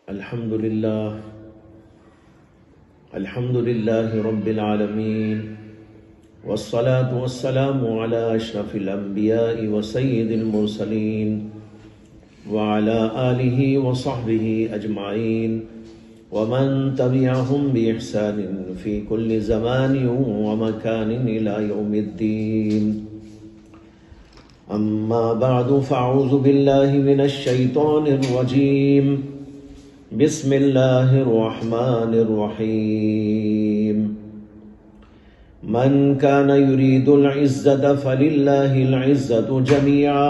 الحمد لله رب العالمين والصلاة والسلام على أشرف الأنبياء وسيد المرسلين وعلى آله وصحبه أجمعين ومن تبعهم بإحسان في كل زمان ومكان إلى يوم الدين. أما بعد فأعوذ بالله من الشيطان الرجيم. بسم الله الرحمن الرحيم. من كان يريد العزة فلله العزة جميعا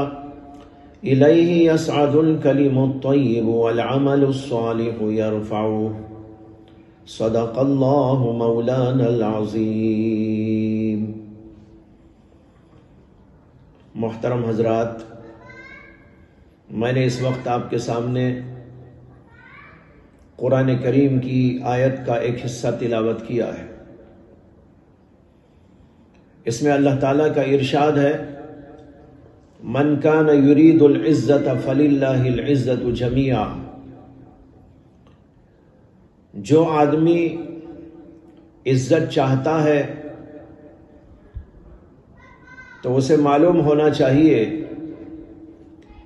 إليه يصعد الكلم الطيب والعمل الصالح يرفعه. صدق الله مولانا العظيم. محترم حضرات، میں نے اس وقت آپ کے سامنے قرآن کریم کی آیت کا ایک حصہ تلاوت کیا ہے. اس میں اللہ تعالیٰ کا ارشاد ہے، من کان یرید العزت فللہ العزت جمیعا. جو آدمی عزت چاہتا ہے تو اسے معلوم ہونا چاہیے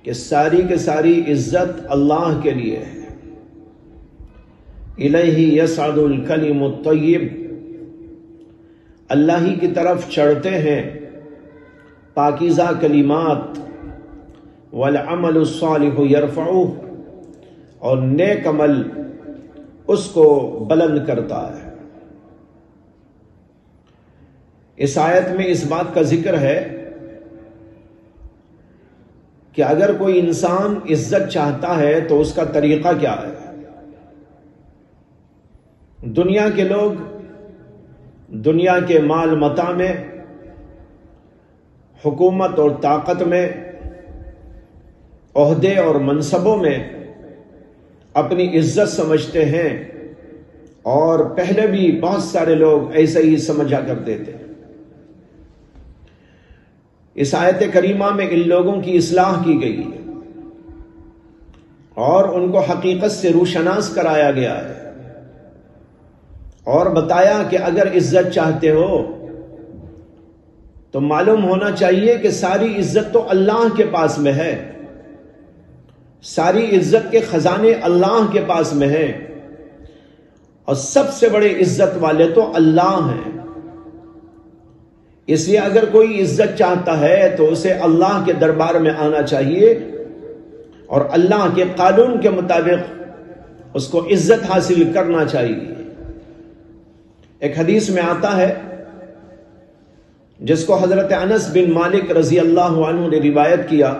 کہ ساری کی ساری عزت اللہ کے لیے ہے. الیہ یصعد الکلم الطیب. اللہ ہی کی طرف چڑھتے ہیں پاکیزہ کلمات. والعمل الصالح یرفعہ. اور نیک عمل اس کو بلند کرتا ہے. اس آیت میں اس بات کا ذکر ہے کہ اگر کوئی انسان عزت چاہتا ہے تو اس کا طریقہ کیا ہے. دنیا کے لوگ دنیا کے مال متاع میں، حکومت اور طاقت میں، عہدے اور منصبوں میں اپنی عزت سمجھتے ہیں، اور پہلے بھی بہت سارے لوگ ایسے ہی سمجھا کرتے تھے. اس آیت کریمہ میں ان لوگوں کی اصلاح کی گئی ہے اور ان کو حقیقت سے روشناس کرایا گیا ہے، اور بتایا کہ اگر عزت چاہتے ہو تو معلوم ہونا چاہیے کہ ساری عزت تو اللہ کے پاس میں ہے. ساری عزت کے خزانے اللہ کے پاس میں ہیں، اور سب سے بڑے عزت والے تو اللہ ہیں. اس لیے اگر کوئی عزت چاہتا ہے تو اسے اللہ کے دربار میں آنا چاہیے اور اللہ کے قانون کے مطابق اس کو عزت حاصل کرنا چاہیے. ایک حدیث میں آتا ہے جس کو حضرت انس بن مالک رضی اللہ عنہ نے روایت کیا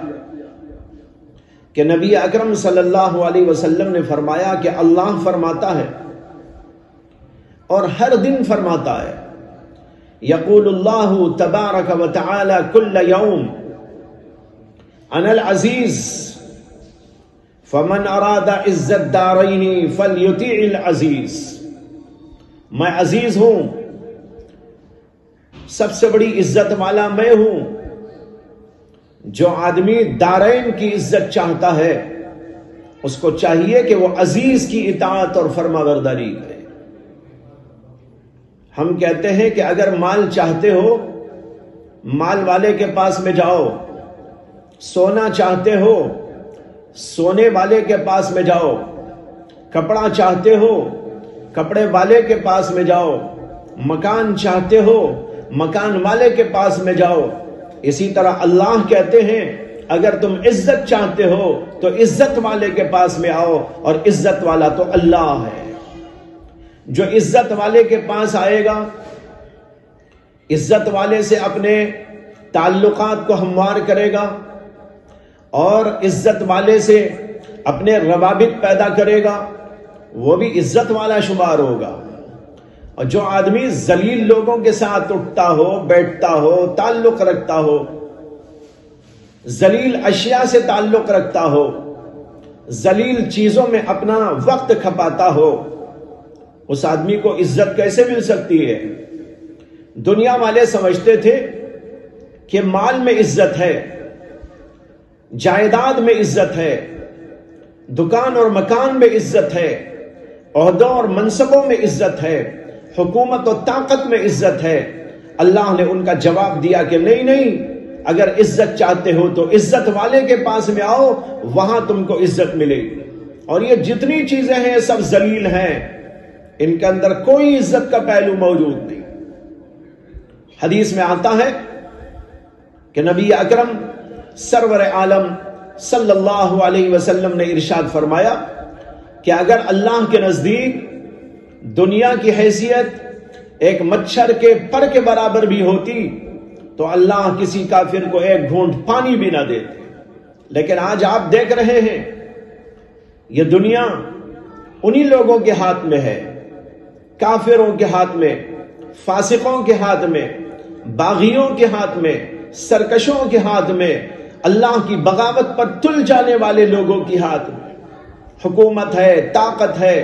کہ نبی اکرم صلی اللہ علیہ وسلم نے فرمایا کہ اللہ فرماتا ہے اور ہر دن فرماتا ہے، یقول اللہ تبارک و تعالی کل یوم انا العزیز فمن اراد عزت دارین فلیطیع العزیز. میں عزیز ہوں، سب سے بڑی عزت والا میں ہوں. جو آدمی دارین کی عزت چاہتا ہے اس کو چاہیے کہ وہ عزیز کی اطاعت اور فرما برداری کرے. ہم کہتے ہیں کہ اگر مال چاہتے ہو مال والے کے پاس میں جاؤ، سونا چاہتے ہو سونے والے کے پاس میں جاؤ، کپڑا چاہتے ہو کپڑے والے کے پاس میں جاؤ، مکان چاہتے ہو مکان والے کے پاس میں جاؤ. اسی طرح اللہ کہتے ہیں اگر تم عزت چاہتے ہو تو عزت والے کے پاس میں آؤ، اور عزت والا تو اللہ ہے. جو عزت والے کے پاس آئے گا، عزت والے سے اپنے تعلقات کو ہموار کرے گا اور عزت والے سے اپنے روابط پیدا کرے گا، وہ بھی عزت والا شمار ہوگا. اور جو آدمی ذلیل لوگوں کے ساتھ اٹھتا ہو بیٹھتا ہو تعلق رکھتا ہو، ذلیل اشیاء سے تعلق رکھتا ہو، ذلیل چیزوں میں اپنا وقت کھپاتا ہو، اس آدمی کو عزت کیسے مل سکتی ہے؟ دنیا والے سمجھتے تھے کہ مال میں عزت ہے، جائیداد میں عزت ہے، دکان اور مکان میں عزت ہے، عہدوں اور منصبوں میں عزت ہے، حکومت و طاقت میں عزت ہے، اللہ نے ان کا جواب دیا کہ نہیں نہیں، اگر عزت چاہتے ہو تو عزت والے کے پاس میں آؤ، وہاں تم کو عزت ملے گی۔ اور یہ جتنی چیزیں ہیں سب ذلیل ہیں، ان کے اندر کوئی عزت کا پہلو موجود نہیں۔ حدیث میں آتا ہے کہ نبی اکرم سرور عالم صلی اللہ علیہ وسلم نے ارشاد فرمایا کہ اگر اللہ کے نزدیک دنیا کی حیثیت ایک مچھر کے پر کے برابر بھی ہوتی تو اللہ کسی کافر کو ایک گھونٹ پانی بھی نہ دیتے۔ لیکن آج آپ دیکھ رہے ہیں یہ دنیا انہی لوگوں کے ہاتھ میں ہے، کافروں کے ہاتھ میں، فاسقوں کے ہاتھ میں، باغیوں کے ہاتھ میں، سرکشوں کے ہاتھ میں، اللہ کی بغاوت پر تل جانے والے لوگوں کے ہاتھ میں حکومت ہے، طاقت ہے،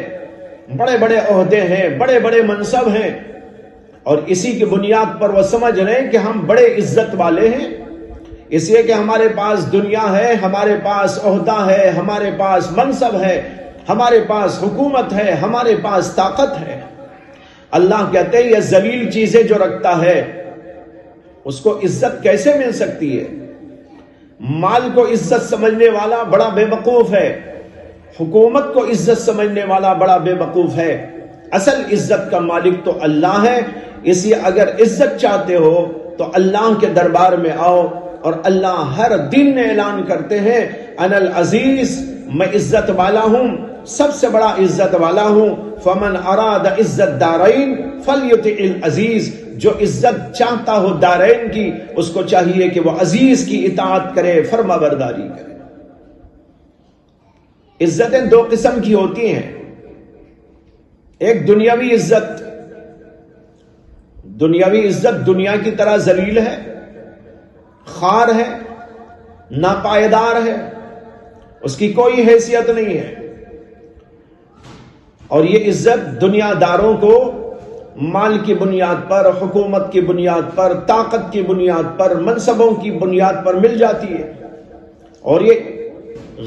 بڑے بڑے عہدے ہیں، بڑے بڑے منصب ہیں، اور اسی کی بنیاد پر وہ سمجھ رہے ہیں کہ ہم بڑے عزت والے ہیں، اس لیے کہ ہمارے پاس دنیا ہے، ہمارے پاس عہدہ ہے، ہمارے پاس منصب ہے، ہمارے پاس حکومت ہے، ہمارے پاس طاقت ہے۔ اللہ کہتے ہیں یہ ذلیل چیزیں جو رکھتا ہے اس کو عزت کیسے مل سکتی ہے؟ مال کو عزت سمجھنے والا بڑا بے وقوف ہے، حکومت کو عزت سمجھنے والا بڑا بے وقوف ہے۔ اصل عزت کا مالک تو اللہ ہے، اس لیے اگر عزت چاہتے ہو تو اللہ کے دربار میں آؤ، اور اللہ ہر دن اعلان کرتے ہیں انا العزیز، میں عزت والا ہوں، سب سے بڑا عزت والا ہوں۔ فمن اراد عزت دارین فلیطع العزیز، جو عزت چاہتا ہو دارین کی، اس کو چاہیے کہ وہ عزیز کی اطاعت کرے، فرما برداری کرے۔ عزتیں دو قسم کی ہوتی ہیں، ایک دنیاوی عزت۔ دنیاوی عزت دنیا کی طرح ذلیل ہے، خوار ہے، ناپائیدار ہے، اس کی کوئی حیثیت نہیں ہے۔ اور یہ عزت دنیا داروں کو مال کی بنیاد پر، حکومت کی بنیاد پر، طاقت کی بنیاد پر، منصبوں کی بنیاد پر مل جاتی ہے، اور یہ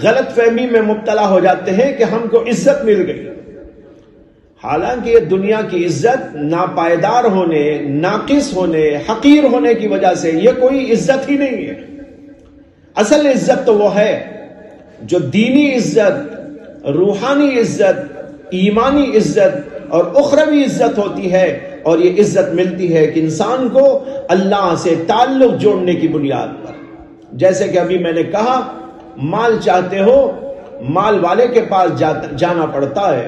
غلط فہمی میں مبتلا ہو جاتے ہیں کہ ہم کو عزت مل گئی، حالانکہ یہ دنیا کی عزت ناپائیدار ہونے، ناقص ہونے، حقیر ہونے کی وجہ سے یہ کوئی عزت ہی نہیں ہے۔ اصل عزت تو وہ ہے جو دینی عزت، روحانی عزت، ایمانی عزت اور اخروی عزت ہوتی ہے، اور یہ عزت ملتی ہے کہ انسان کو اللہ سے تعلق جوڑنے کی بنیاد پر۔ جیسے کہ ابھی میں نے کہا، مال چاہتے ہو مال والے کے پاس جانا پڑتا ہے،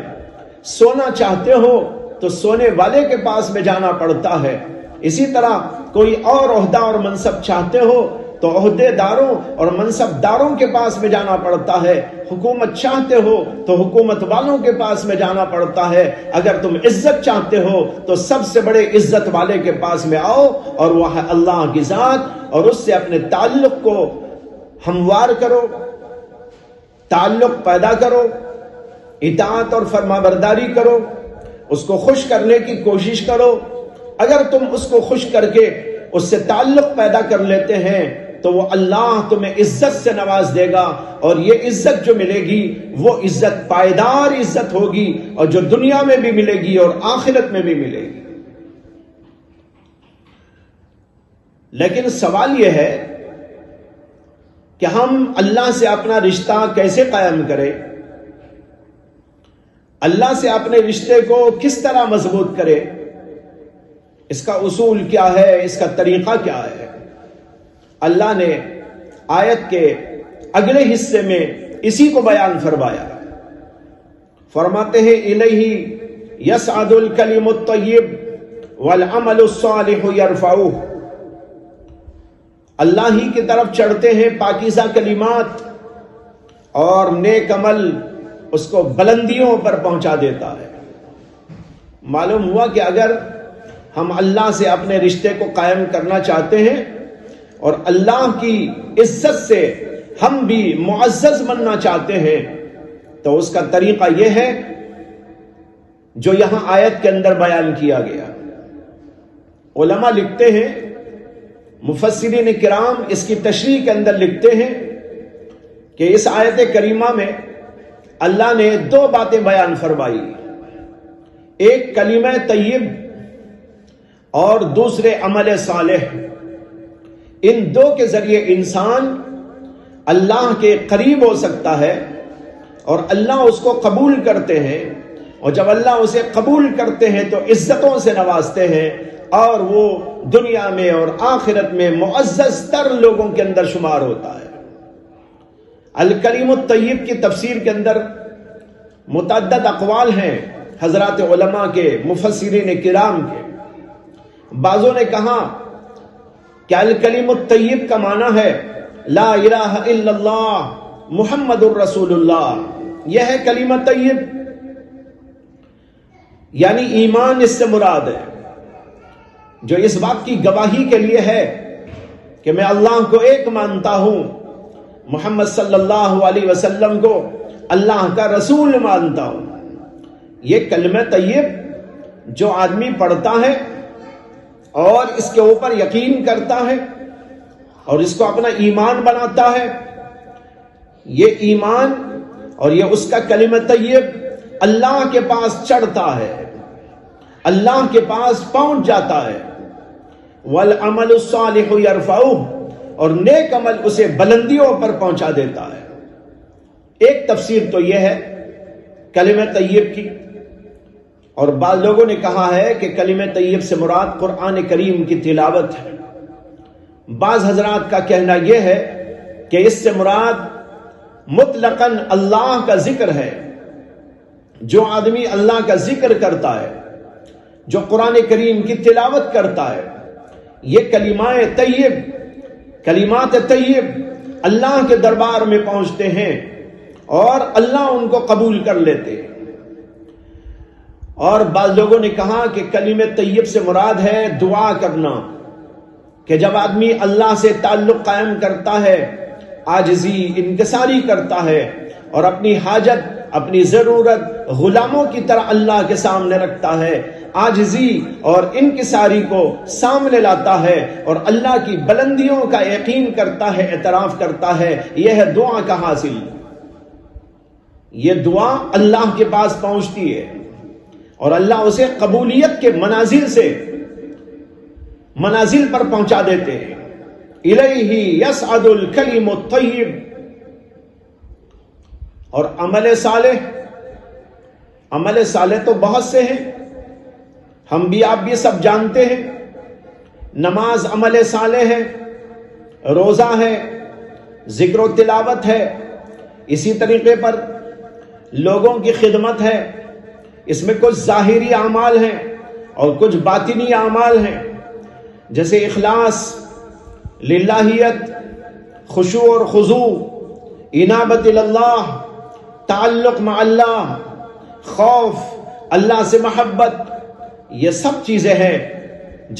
سونا چاہتے ہو تو سونے والے کے پاس میں جانا پڑتا ہے، اسی طرح کوئی اور عہدہ اور منصب چاہتے ہو تو عہدے داروں اور منصب داروں کے پاس میں جانا پڑتا ہے، حکومت چاہتے ہو تو حکومت والوں کے پاس میں جانا پڑتا ہے۔ اگر تم عزت چاہتے ہو تو سب سے بڑے عزت والے کے پاس میں آؤ، اور وہ ہے اللہ کی ذات، اور اس سے اپنے تعلق کو ہموار کرو، تعلق پیدا کرو، اطاعت اور فرمانبرداری کرو، اس کو خوش کرنے کی کوشش کرو۔ اگر تم اس کو خوش کر کے اس سے تعلق پیدا کر لیتے ہیں تو وہ اللہ تمہیں عزت سے نواز دے گا، اور یہ عزت جو ملے گی وہ عزت پائیدار عزت ہوگی، اور جو دنیا میں بھی ملے گی اور آخرت میں بھی ملے گی۔ لیکن سوال یہ ہے کہ ہم اللہ سے اپنا رشتہ کیسے قائم کریں، اللہ سے اپنے رشتے کو کس طرح مضبوط کرے، اس کا اصول کیا ہے، اس کا طریقہ کیا ہے؟ اللہ نے آیت کے اگلے حصے میں اسی کو بیان فرمایا، فرماتے ہیں الیہ یصعد الکلم الطیب والعمل الصالح یرفعہ، اللہ ہی کی طرف چڑھتے ہیں پاکیزہ کلمات، اور نیک عمل اس کو بلندیوں پر پہنچا دیتا ہے۔ معلوم ہوا کہ اگر ہم اللہ سے اپنے رشتے کو قائم کرنا چاہتے ہیں اور اللہ کی عزت سے ہم بھی معزز بننا چاہتے ہیں تو اس کا طریقہ یہ ہے جو یہاں آیت کے اندر بیان کیا گیا۔ علماء لکھتے ہیں، مفسرین کرام اس کی تشریح کے اندر لکھتے ہیں کہ اس آیت کریمہ میں اللہ نے دو باتیں بیان فرمائی، ایک کلمہ طیب اور دوسرے عمل صالح۔ ان دو کے ذریعے انسان اللہ کے قریب ہو سکتا ہے اور اللہ اس کو قبول کرتے ہیں، اور جب اللہ اسے قبول کرتے ہیں تو عزتوں سے نوازتے ہیں اور وہ دنیا میں اور آخرت میں معزز تر لوگوں کے اندر شمار ہوتا ہے۔ الکلیم الطیب کی تفسیر کے اندر متعدد اقوال ہیں حضرات علماء کے، مفسرین کرام کے۔ بعضوں نے کہا کہ الکلیم الطیب کا معنی ہے لا الہ الا اللہ محمد الرسول اللہ، یہ ہے کلمہ طیب، یعنی ایمان اس سے مراد ہے، جو اس بات کی گواہی کے لیے ہے کہ میں اللہ کو ایک مانتا ہوں، محمد صلی اللہ علیہ وسلم کو اللہ کا رسول مانتا ہوں۔ یہ کلمہ طیب جو آدمی پڑھتا ہے اور اس کے اوپر یقین کرتا ہے اور اس کو اپنا ایمان بناتا ہے، یہ ایمان اور یہ اس کا کلمہ طیب اللہ کے پاس چڑھتا ہے، اللہ کے پاس پہنچ جاتا ہے۔ والعمل الصالح يرفعه، اور نیک عمل اسے بلندیوں پر پہنچا دیتا ہے۔ ایک تفسیر تو یہ ہے کلمہ طیب کی، اور بعض لوگوں نے کہا ہے کہ کلمہ طیب سے مراد قرآن کریم کی تلاوت ہے۔ بعض حضرات کا کہنا یہ ہے کہ اس سے مراد مطلقاً اللہ کا ذکر ہے۔ جو آدمی اللہ کا ذکر کرتا ہے، جو قرآن کریم کی تلاوت کرتا ہے، یہ کلمات طیب اللہ کے دربار میں پہنچتے ہیں اور اللہ ان کو قبول کر لیتے ہیں۔ اور بعض لوگوں نے کہا کہ کلمہ طیب سے مراد ہے دعا کرنا، کہ جب آدمی اللہ سے تعلق قائم کرتا ہے، عاجزی انکساری کرتا ہے اور اپنی حاجت، اپنی ضرورت غلاموں کی طرح اللہ کے سامنے رکھتا ہے، عاجزی اور انکساری کو سامنے لاتا ہے اور اللہ کی بلندیوں کا یقین کرتا ہے، اعتراف کرتا ہے، یہ ہے دعا کا حاصل۔ یہ دعا اللہ کے پاس پہنچتی ہے اور اللہ اسے قبولیت کے منازل پر پہنچا دیتے ہیں۔ الیہ یصعد الکلم الطیب۔ اور عمل صالح تو بہت سے ہیں، ہم بھی آپ بھی سب جانتے ہیں۔ نماز عمل صالح ہے، روزہ ہے، ذکر و تلاوت ہے، اسی طریقے پر لوگوں کی خدمت ہے۔ اس میں کچھ ظاہری اعمال ہیں اور کچھ باطنی اعمال ہیں، جیسے اخلاص، للہیت، خشوع اور خضوع، انابت اللہ، تعلق مع اللہ، خوف، اللہ سے محبت، یہ سب چیزیں ہیں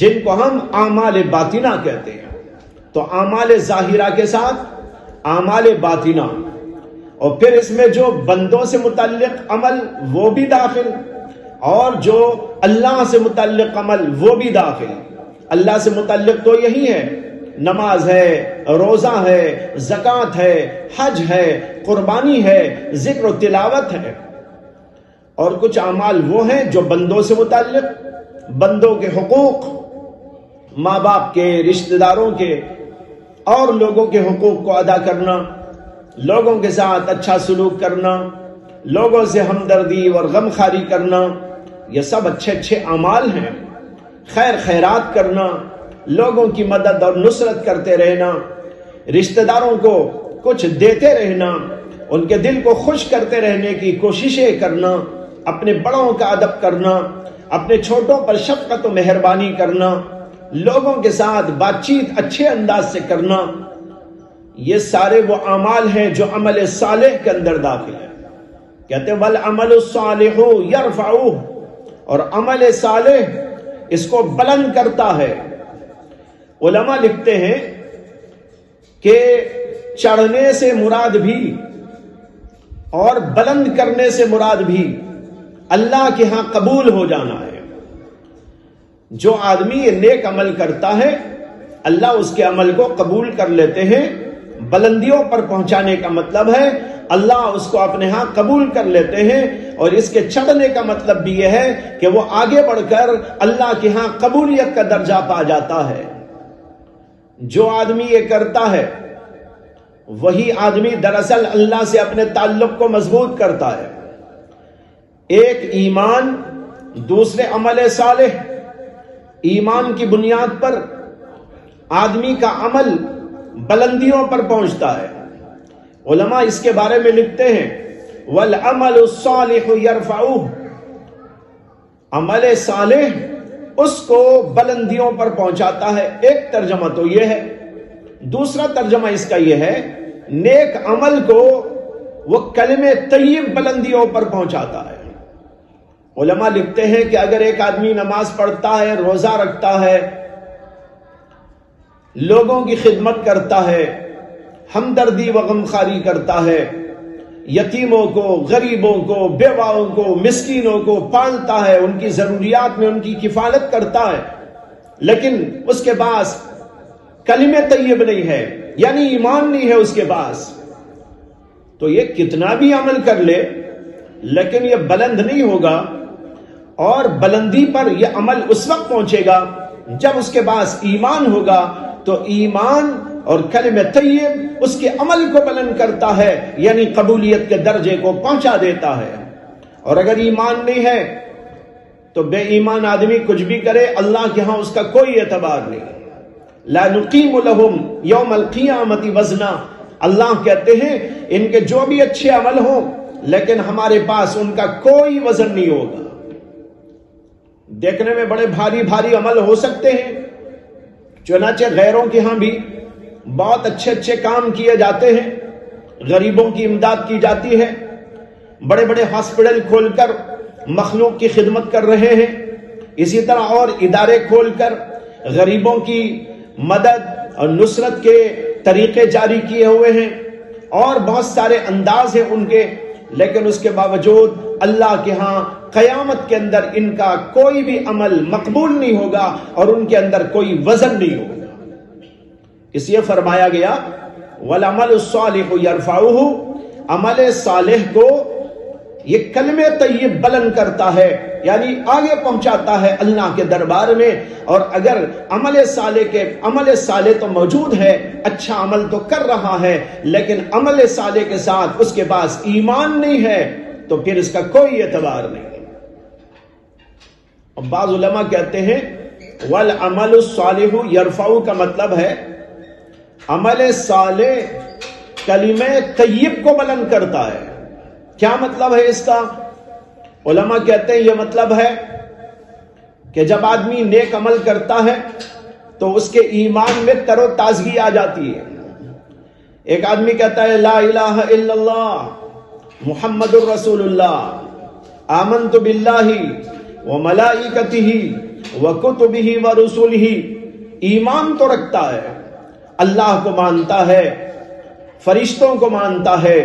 جن کو ہم اعمال باطنہ کہتے ہیں۔ تو اعمال ظاہرہ کے ساتھ اعمال باطنہ، اور پھر اس میں جو بندوں سے متعلق عمل وہ بھی داخل، اور جو اللہ سے متعلق عمل وہ بھی داخل۔ اللہ سے متعلق تو یہی ہے، نماز ہے، روزہ ہے، زکوٰۃ ہے، حج ہے، قربانی ہے، ذکر و تلاوت ہے۔ اور کچھ اعمال وہ ہیں جو بندوں سے متعلق، بندوں کے حقوق، ماں باپ کے، رشتہ داروں کے اور لوگوں کے حقوق کو ادا کرنا، لوگوں کے ساتھ اچھا سلوک کرنا، لوگوں سے ہمدردی اور غمخواری کرنا، یہ سب اچھے اعمال ہیں۔ خیر خیرات کرنا، لوگوں کی مدد اور نصرت کرتے رہنا، رشتہ داروں کو کچھ دیتے رہنا، ان کے دل کو خوش کرتے رہنے کی کوششیں کرنا، اپنے بڑوں کا ادب کرنا، اپنے چھوٹوں پر شفقت و مہربانی کرنا، لوگوں کے ساتھ بات چیت اچھے انداز سے کرنا، یہ سارے وہ اعمال ہیں جو عمل صالح کے اندر داخل ہے۔ کہتے ہیں والعمل الصالح یرفعہ، اور عمل صالح اس کو بلند کرتا ہے۔ علماء لکھتے ہیں کہ چڑھنے سے مراد بھی اور بلند کرنے سے مراد بھی اللہ کے ہاں قبول ہو جانا ہے۔ جو آدمی یہ نیک عمل کرتا ہے، اللہ اس کے عمل کو قبول کر لیتے ہیں۔ بلندیوں پر پہنچانے کا مطلب ہے اللہ اس کو اپنے ہاں قبول کر لیتے ہیں، اور اس کے چڑھنے کا مطلب بھی یہ ہے کہ وہ آگے بڑھ کر اللہ کے ہاں قبولیت کا درجہ پا جاتا ہے۔ جو آدمی یہ کرتا ہے وہی آدمی دراصل اللہ سے اپنے تعلق کو مضبوط کرتا ہے۔ ایک ایمان، دوسرے عمل صالح۔ ایمان کی بنیاد پر آدمی کا عمل بلندیوں پر پہنچتا ہے۔ علماء اس کے بارے میں لکھتے ہیں وَالْعَمَلُ الصَّالِحُ يَرْفَعُهُ، عمل صالح اس کو بلندیوں پر پہنچاتا ہے۔ ایک ترجمہ تو یہ ہے۔ دوسرا ترجمہ اس کا یہ ہے، نیک عمل کو وہ کلمہ طیب بلندیوں پر پہنچاتا ہے۔ علماء لکھتے ہیں کہ اگر ایک آدمی نماز پڑھتا ہے، روزہ رکھتا ہے، لوگوں کی خدمت کرتا ہے، ہمدردی و غمخواری کرتا ہے، یتیموں کو، غریبوں کو، بیواؤں کو، مسکینوں کو پالتا ہے، ان کی ضروریات میں ان کی کفالت کرتا ہے، لیکن اس کے پاس کلمہ طیب نہیں ہے، یعنی ایمان نہیں ہے اس کے پاس، تو یہ کتنا بھی عمل کر لے لیکن یہ بلند نہیں ہوگا۔ اور بلندی پر یہ عمل اس وقت پہنچے گا جب اس کے پاس ایمان ہوگا، تو ایمان اور کلمہ طیب اس کے عمل کو بلند کرتا ہے، یعنی قبولیت کے درجے کو پہنچا دیتا ہے۔ اور اگر ایمان نہیں ہے تو بے ایمان آدمی کچھ بھی کرے، اللہ کے ہاں اس کا کوئی اعتبار نہیں۔ لا نقیم لہم یوم القیامت وزنا، اللہ کہتے ہیں ان کے جو بھی اچھے عمل ہوں لیکن ہمارے پاس ان کا کوئی وزن نہیں ہوگا۔ دیکھنے میں بڑے بھاری بھاری عمل ہو سکتے ہیں، چنانچہ غیروں کے ہاں بھی بہت اچھے اچھے کام کیے جاتے ہیں، غریبوں کی امداد کی جاتی ہے، بڑے بڑے ہاسپٹل کھول کر مخلوق کی خدمت کر رہے ہیں، اسی طرح اور ادارے کھول کر غریبوں کی مدد اور نصرت کے طریقے جاری کیے ہوئے ہیں، اور بہت سارے انداز ہیں ان کے، لیکن اس کے باوجود اللہ کے ہاں قیامت کے اندر ان کا کوئی بھی عمل مقبول نہیں ہوگا اور ان کے اندر کوئی وزن نہیں ہوگا۔ اس لیے فرمایا گیا وَالْعَمَلُ الصَّالِحُ يَرْفَعُهُ، عمل صالح کو یہ کلمہ طیب بلند کرتا ہے، یعنی آگے پہنچاتا ہے اللہ کے دربار میں۔ اور اگر عمل صالح تو موجود ہے، اچھا عمل تو کر رہا ہے، لیکن عمل صالح کے ساتھ اس کے پاس ایمان نہیں ہے تو پھر اس کا کوئی اعتبار نہیں۔ بعض علماء کہتے ہیں وَالْعَمَلُ الصَّالِحُ يَرْفَعُ کا مطلب ہے عمل صالح کلمہ طیب کو بلند کرتا ہے۔ کیا مطلب ہے اس کا؟ علماء کہتے ہیں یہ مطلب ہے کہ جب آدمی نیک عمل کرتا ہے تو اس کے ایمان میں تر و تازگی آ جاتی ہے۔ ایک آدمی کہتا ہے لا الہ الا اللہ محمد الرسول اللہ، آمنت باللہ وملائکتہ وکتبہ ورسلہ، ایمان تو رکھتا ہے، اللہ کو مانتا ہے، فرشتوں کو مانتا ہے،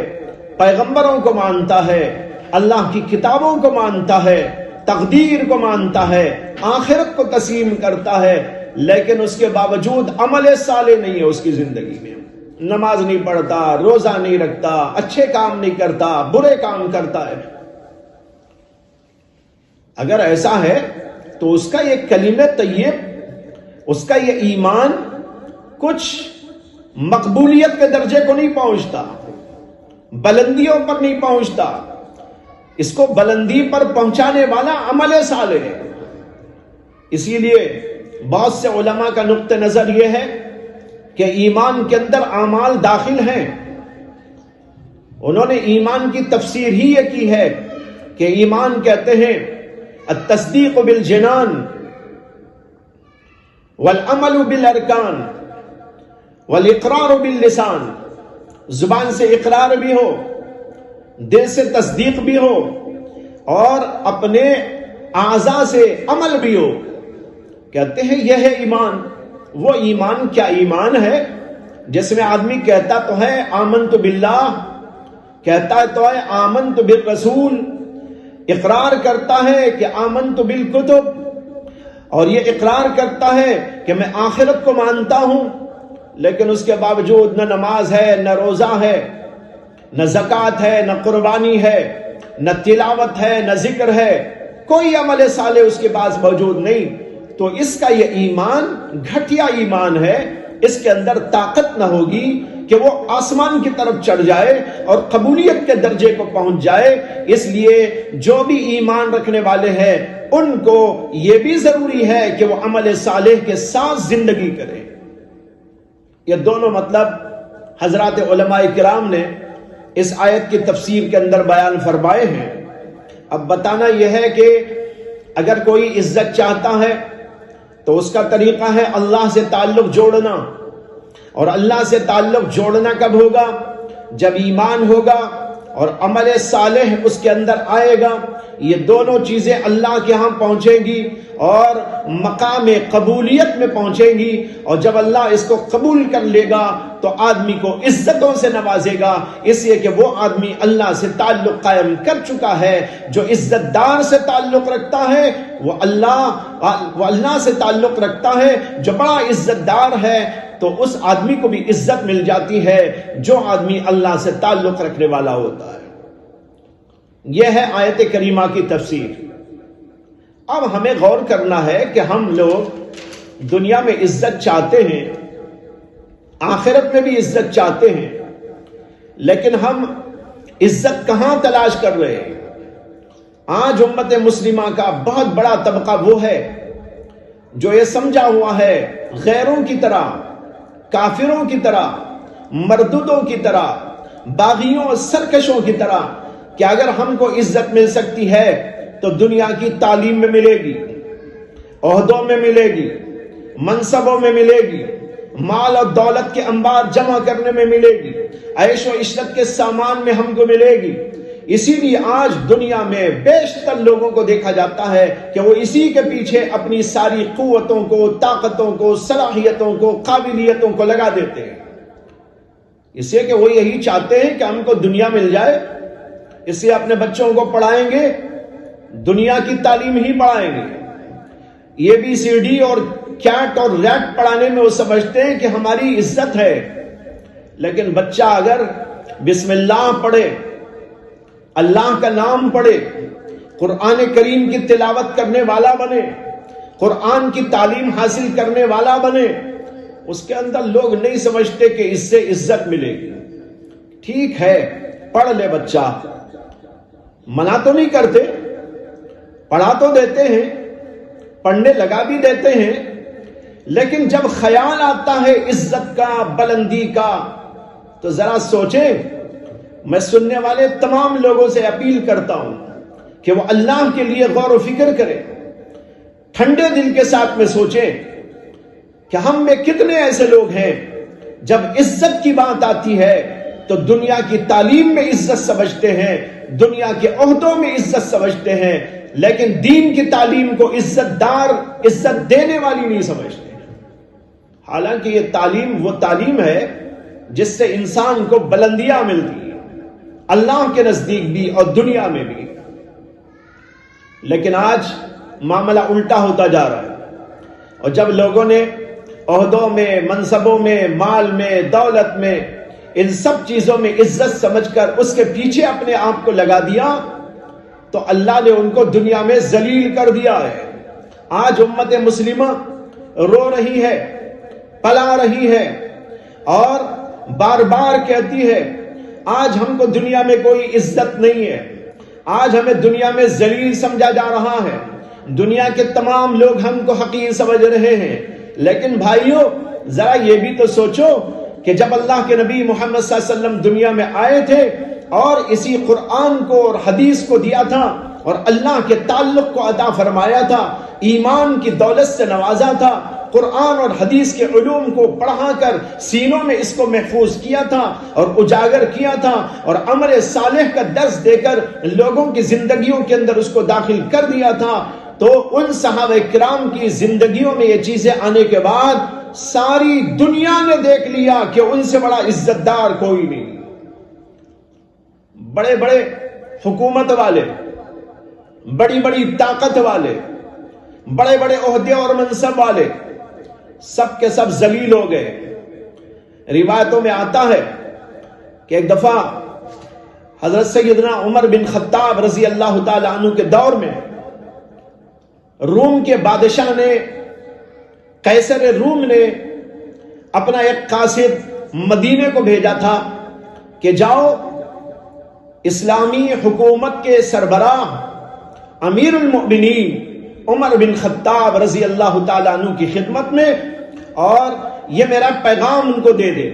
پیغمبروں کو مانتا ہے، اللہ کی کتابوں کو مانتا ہے، تقدیر کو مانتا ہے، آخرت کو تسلیم کرتا ہے، لیکن اس کے باوجود عمل صالح نہیں ہے اس کی زندگی میں، نماز نہیں پڑھتا، روزہ نہیں رکھتا، اچھے کام نہیں کرتا، برے کام کرتا ہے۔ اگر ایسا ہے تو اس کا یہ کلمہ طیب، اس کا یہ ایمان کچھ مقبولیت کے درجے کو نہیں پہنچتا، بلندیوں پر نہیں پہنچتا، اس کو بلندی پر پہنچانے والا عمل صالح ہے۔ اسی لیے بہت سے علماء کا نقطہ نظر یہ ہے کہ ایمان کے اندر اعمال داخل ہیں۔ انہوں نے ایمان کی تفسیر ہی یہ کی ہے کہ ایمان کہتے ہیں التصدیق بالجنان والعمل بالارکان والاقرار باللسان، زبان سے اقرار بھی ہو، دل سے تصدیق بھی ہو، اور اپنے اعضاء سے عمل بھی ہو۔ کہتے ہیں یہ ہے ایمان۔ وہ ایمان کیا ایمان ہے جس میں آدمی کہتا تو ہے آمنت باللہ، کہتا تو ہے آمنت بالرسول، اقرار کرتا ہے کہ آمنت بالکتب، اور یہ اقرار کرتا ہے کہ میں آخرت کو مانتا ہوں، لیکن اس کے باوجود نہ نماز ہے، نہ روزہ ہے، نہ زکوٰۃ ہے، نہ قربانی ہے، نہ تلاوت ہے، نہ ذکر ہے، کوئی عمل صالح اس کے پاس موجود نہیں، تو اس کا یہ ایمان گھٹیا ایمان ہے، اس کے اندر طاقت نہ ہوگی کہ وہ آسمان کی طرف چڑھ جائے اور قبولیت کے درجے کو پہنچ جائے۔ اس لیے جو بھی ایمان رکھنے والے ہیں ان کو یہ بھی ضروری ہے کہ وہ عمل صالح کے ساتھ زندگی کریں۔ یہ دونوں مطلب حضرات علماء کرام نے اس آیت کی تفسیر کے اندر بیان فرمائے ہیں۔ اب بتانا یہ ہے کہ اگر کوئی عزت چاہتا ہے تو اس کا طریقہ ہے اللہ سے تعلق جوڑنا، اور اللہ سے تعلق جوڑنا کب ہوگا؟ جب ایمان ہوگا اور عمل صالح اس کے اندر آئے گا، یہ دونوں چیزیں اللہ کے ہاں پہنچیں گی اور مقام قبولیت میں پہنچیں گی، اور جب اللہ اس کو قبول کر لے گا تو آدمی کو عزتوں سے نوازے گا، اس لیے کہ وہ آدمی اللہ سے تعلق قائم کر چکا ہے۔ جو عزت دار سے تعلق رکھتا ہے وہ اللہ سے تعلق رکھتا ہے، جو بڑا عزت دار ہے تو اس آدمی کو بھی عزت مل جاتی ہے جو آدمی اللہ سے تعلق رکھنے والا ہوتا ہے۔ یہ ہے آیت کریمہ کی تفسیر۔ اب ہمیں غور کرنا ہے کہ ہم لوگ دنیا میں عزت چاہتے ہیں، آخرت میں بھی عزت چاہتے ہیں، لیکن ہم عزت کہاں تلاش کر رہے ہیں؟ آج امت مسلمہ کا بہت بڑا طبقہ وہ ہے جو یہ سمجھا ہوا ہے غیروں کی طرح، کافروں کی طرح، مردودوں کی طرح، باغیوں اور سرکشوں کی طرح کہ اگر ہم کو عزت مل سکتی ہے تو دنیا کی تعلیم میں ملے گی، عہدوں میں ملے گی، منصبوں میں ملے گی، مال اور دولت کے انبار جمع کرنے میں ملے گی، عیش و عشرت کے سامان میں ہم کو ملے گی۔ اسی لیے آج دنیا میں بیشتر لوگوں کو دیکھا جاتا ہے کہ وہ اسی کے پیچھے اپنی ساری قوتوں کو، طاقتوں کو، صلاحیتوں کو، قابلیتوں کو لگا دیتے ہیں، اس لیے کہ وہ یہی چاہتے ہیں کہ ہم کو دنیا مل جائے، اس لیے اپنے بچوں کو پڑھائیں گے، دنیا کی تعلیم ہی پڑھائیں گے۔ یہ بھی سی ڈی اور کیٹ اور ریٹ پڑھانے میں وہ سمجھتے ہیں کہ ہماری عزت ہے، لیکن بچہ اگر بسم اللہ پڑھے، اللہ کا نام پڑھے، قرآن کریم کی تلاوت کرنے والا بنے، قرآن کی تعلیم حاصل کرنے والا بنے، اس کے اندر لوگ نہیں سمجھتے کہ اس سے عزت ملے گی۔ ٹھیک ہے پڑھ لے بچہ، منع تو نہیں کرتے، پڑھا تو دیتے ہیں، پڑھنے لگا بھی دیتے ہیں، لیکن جب خیال آتا ہے عزت کا، بلندی کا، تو ذرا سوچیں۔ میں سننے والے تمام لوگوں سے اپیل کرتا ہوں کہ وہ اللہ کے لیے غور و فکر کریں، ٹھنڈے دل کے ساتھ میں سوچیں کہ ہم میں کتنے ایسے لوگ ہیں جب عزت کی بات آتی ہے تو دنیا کی تعلیم میں عزت سمجھتے ہیں، دنیا کے عہدوں میں عزت سمجھتے ہیں، لیکن دین کی تعلیم کو عزت دار، عزت دینے والی نہیں سمجھتے۔ حالانکہ یہ تعلیم وہ تعلیم ہے جس سے انسان کو بلندیاں ملتی ہیں، اللہ کے نزدیک بھی اور دنیا میں بھی۔ لیکن آج معاملہ الٹا ہوتا جا رہا ہے، اور جب لوگوں نے عہدوں میں، منصبوں میں، مال میں، دولت میں، ان سب چیزوں میں عزت سمجھ کر اس کے پیچھے اپنے آپ کو لگا دیا تو اللہ نے ان کو دنیا میں ذلیل کر دیا ہے۔ آج امت مسلمہ رو رہی ہے، پلا رہی ہے اور بار بار کہتی ہے آج ہم کو دنیا میں کوئی عزت نہیں ہے، آج ہمیں دنیا میں ذلیل سمجھا جا رہا ہے، دنیا کے تمام لوگ ہم کو حقیر سمجھ رہے ہیں۔ لیکن بھائیو ذرا یہ بھی تو سوچو کہ جب اللہ کے نبی محمد صلی اللہ علیہ وسلم دنیا میں آئے تھے اور اسی قرآن کو اور حدیث کو دیا تھا اور اللہ کے تعلق کو عطا فرمایا تھا، ایمان کی دولت سے نوازا تھا، قرآن اور حدیث کے علوم کو پڑھا کر سینوں میں اس کو محفوظ کیا تھا اور اجاگر کیا تھا، اور عمل صالح کا درس دے کر لوگوں کی زندگیوں کے اندر اس کو داخل کر دیا تھا، تو ان صحابہ کرام کی زندگیوں میں یہ چیزیں آنے کے بعد ساری دنیا نے دیکھ لیا کہ ان سے بڑا عزت دار کوئی نہیں۔ بڑے بڑے حکومت والے، بڑی بڑی طاقت والے، بڑے بڑے عہدے اور منصب والے سب کے سب ذلیل ہو گئے۔ روایتوں میں آتا ہے کہ ایک دفعہ حضرت سیدنا عمر بن خطاب رضی اللہ تعالی عنہ کے دور میں روم کے بادشاہ نے، قیصر روم نے اپنا ایک قاصد مدینے کو بھیجا تھا کہ جاؤ اسلامی حکومت کے سربراہ امیر المؤمنین عمر بن خطاب رضی اللہ تعالی عنہ کی خدمت میں، اور یہ میرا پیغام ان کو دے دے۔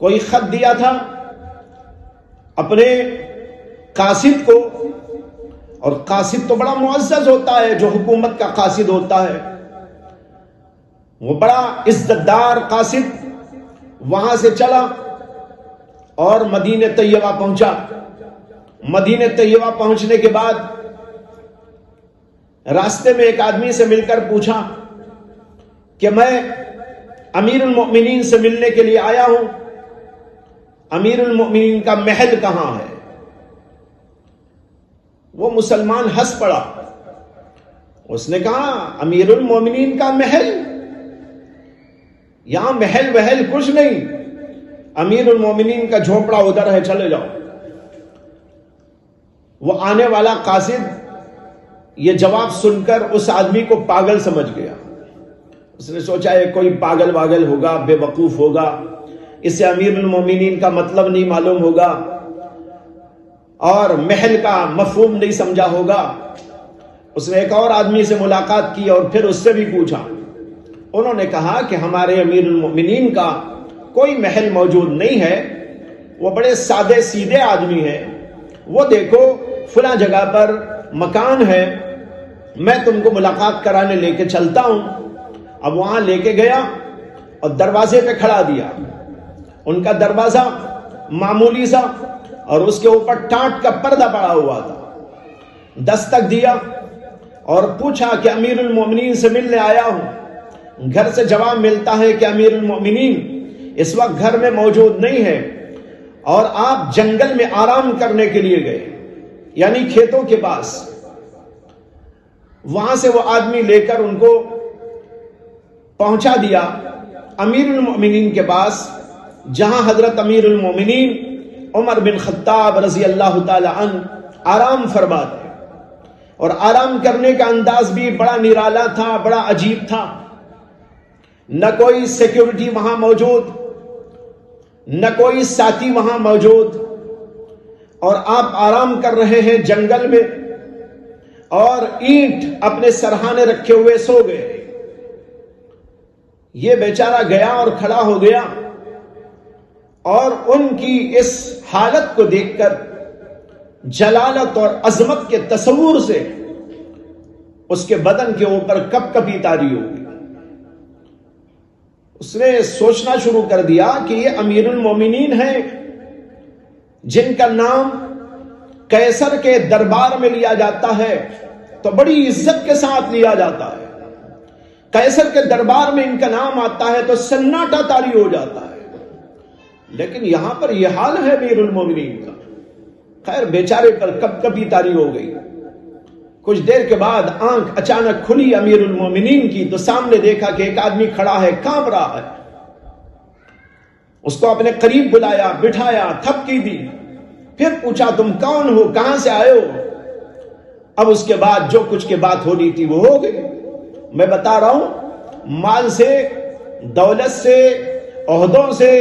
کوئی خط دیا تھا اپنے قاصد کو، اور قاصد تو بڑا معزز ہوتا ہے، جو حکومت کا قاصد ہوتا ہے وہ بڑا عزت دار قاصد وہاں سے چلا اور مدینہ طیبہ پہنچا۔ مدینہ طیبہ پہنچنے کے بعد راستے میں ایک آدمی سے مل کر پوچھا کہ میں امیر المؤمنین سے ملنے کے لیے آیا ہوں، امیر المؤمنین کا محل کہاں ہے؟ وہ مسلمان ہنس پڑا، اس نے کہا امیر المؤمنین کا محل؟ یہاں محل وحل کچھ نہیں، امیر المؤمنین کا جھونپڑا ادھر ہے، چلے جاؤ۔ وہ آنے والا قاصد یہ جواب سن کر اس آدمی کو پاگل سمجھ گیا۔ اس نے سوچا یہ کوئی پاگل واگل ہوگا، بے وقوف ہوگا، اسے امیر المومنین کا مطلب نہیں معلوم ہوگا اور محل کا مفہوم نہیں سمجھا ہوگا۔ اس نے ایک اور آدمی سے ملاقات کی اور پھر اس سے بھی پوچھا۔ انہوں نے کہا کہ ہمارے امیر المومنین کا کوئی محل موجود نہیں ہے، وہ بڑے سادے سیدھے آدمی ہیں، وہ دیکھو فلاں جگہ پر مکان ہے، میں تم کو ملاقات کرانے لے کے چلتا ہوں۔ اب وہاں لے کے گیا اور دروازے پہ کھڑا دیا۔ ان کا دروازہ معمولی سا اور اس کے اوپر ٹاٹ کا پردہ پڑا ہوا تھا۔ دستک دیا اور پوچھا کہ امیر المومنین سے ملنے آیا ہوں۔ گھر سے جواب ملتا ہے کہ امیر المومنین اس وقت گھر میں موجود نہیں ہے اور آپ جنگل میں آرام کرنے کے لیے گئے، یعنی کھیتوں کے پاس۔ وہاں سے وہ آدمی لے کر ان کو پہنچا دیا امیر المؤمنین کے پاس، جہاں حضرت امیر المؤمنین عمر بن خطاب رضی اللہ تعالی عنہ آرام فرماتے، اور آرام کرنے کا انداز بھی بڑا نرالا تھا، بڑا عجیب تھا۔ نہ کوئی سیکیورٹی وہاں موجود، نہ کوئی ساتھی وہاں موجود، اور آپ آرام کر رہے ہیں جنگل میں، اور اینٹ اپنے سرہانے رکھے ہوئے سو گئے۔ یہ بیچارہ گیا اور کھڑا ہو گیا، اور ان کی اس حالت کو دیکھ کر جلالت اور عظمت کے تصور سے اس کے بدن کے اوپر کپ کپی طاری ہو گئی۔ اس نے سوچنا شروع کر دیا کہ یہ امیر المومنین ہیں جن کا نام قیصر کے دربار میں لیا جاتا ہے تو بڑی عزت کے ساتھ لیا جاتا ہے، قیصر کے دربار میں ان کا نام آتا ہے تو سناٹا طاری ہو جاتا ہے، لیکن یہاں پر یہ حال ہے امیر المومنین کا۔ خیر بیچارے پر کپ کپی طاری ہو گئی۔ کچھ دیر کے بعد آنکھ اچانک کھلی امیر المومنین کی تو سامنے دیکھا کہ ایک آدمی کھڑا ہے، کانپ رہا ہے۔ اس کو اپنے قریب بلایا، بٹھایا، تھپکی دی، پھر پوچھا تم کون ہو، کہاں سے آئے ہو؟ اب اس کے بعد جو کچھ کی بات ہونی تھی وہ ہو گئی۔ میں بتا رہا ہوں، مال سے، دولت سے، عہدوں سے،